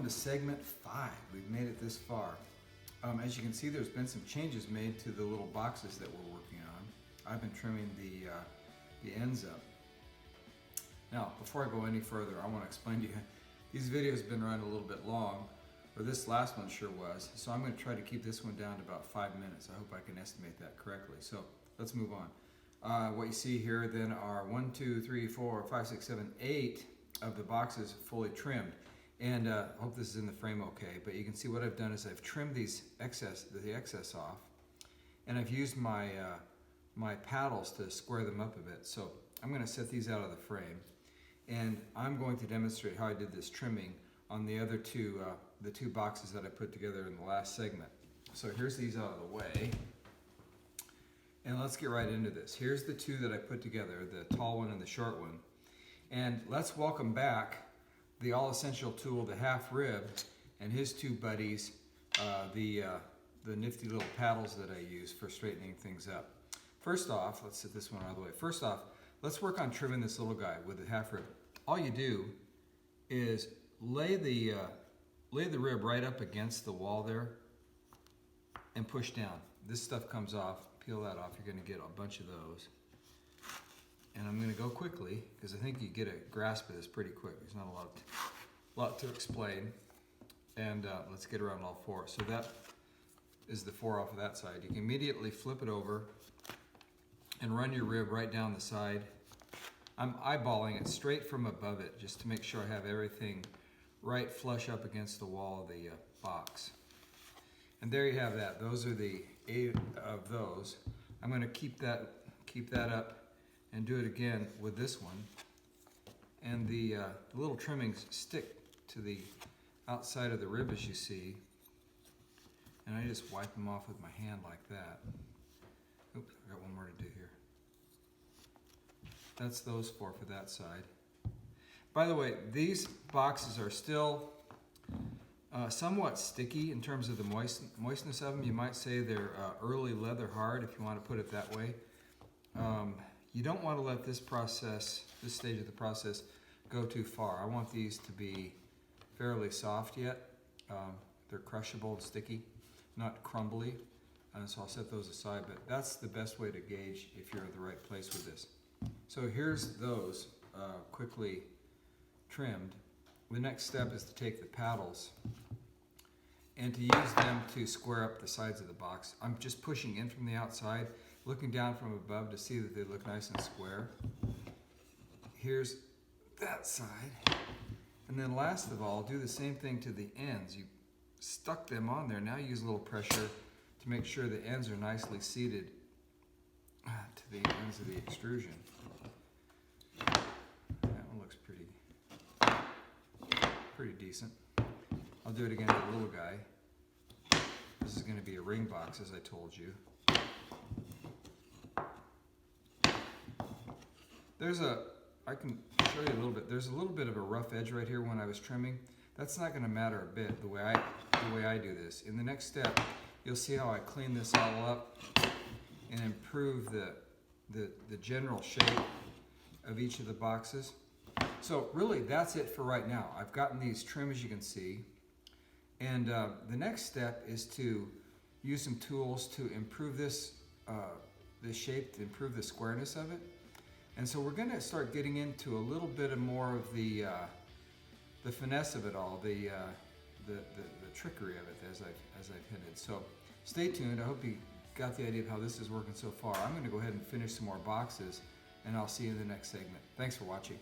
welcome to segment 5. We've made it this far. As you can see, there's been some changes made to the little boxes that we're working on. I've been trimming the ends up. Now, before I go any further, I want to explain to you, these videos have been running a little bit long, or this last one sure was, so I'm going to try to keep this one down to about 5 minutes. I hope I can estimate that correctly. So let's move on. What you see here then are 1, 2, 3, 4, 5, 6, 7, 8 of the boxes fully trimmed. And I hope this is in the frame okay, but you can see what I've done is I've trimmed the excess off, and I've used my my paddles to square them up a bit. So I'm going to set these out of the frame, and I'm going to demonstrate how I did this trimming on the other two the two boxes that I put together in the last segment. So here's these out of the way, and let's get right into this. Here's the two that I put together, the tall one and the short one, and let's welcome back the all-essential tool, the half rib, and his two buddies, the nifty little paddles that I use for straightening things up. First off, let's set this one out of the way. First off, let's work on trimming this little guy with the half rib. All you do is lay the rib right up against the wall there and push down. This stuff comes off. Peel that off. You're going to get a bunch of those. And I'm going to go quickly because I think you get a grasp of this pretty quick. There's not a lot to explain. And let's get around all four. So that is the four off of that side. You can immediately flip it over and run your rib right down the side. I'm eyeballing it straight from above it just to make sure I have everything right flush up against the wall of the box. And there you have that. Those are the 8 of those. I'm going to keep that up and do it again with this one. And the little trimmings stick to the outside of the rib, as you see. And I just wipe them off with my hand like that. Oops, I got one more to do here. That's those four for that side. By the way, these boxes are still somewhat sticky in terms of the moistness of them. You might say they're early leather hard, if you want to put it that way. You don't want to let this stage of the process go too far. I want these to be fairly soft yet. They're crushable and sticky, not crumbly. So I'll set those aside, but that's the best way to gauge if you're in the right place with this. So here's those quickly trimmed. The next step is to take the paddles and to use them to square up the sides of the box. I'm just pushing in from the outside, looking down from above to see that they look nice and square. Here's that side. And then last of all, do the same thing to the ends. You stuck them on there. Now use a little pressure to make sure the ends are nicely seated to the ends of the extrusion. That one looks pretty decent. I'll do it again with the little guy. This is going to be a ring box, as I told you. I can show you a little bit. There's a little bit of a rough edge right here when I was trimming. That's not going to matter a bit the way I do this. In the next step, you'll see how I clean this all up and improve the general shape of each of the boxes. So really, that's it for right now. I've gotten these trim, as you can see, and the next step is to use some tools to improve this shape, to improve the squareness of it. And so we're going to start getting into a little bit more of the finesse of it all, the trickery of it, as I've hinted. So stay tuned. I hope you got the idea of how this is working so far. I'm going to go ahead and finish some more boxes, and I'll see you in the next segment. Thanks for watching.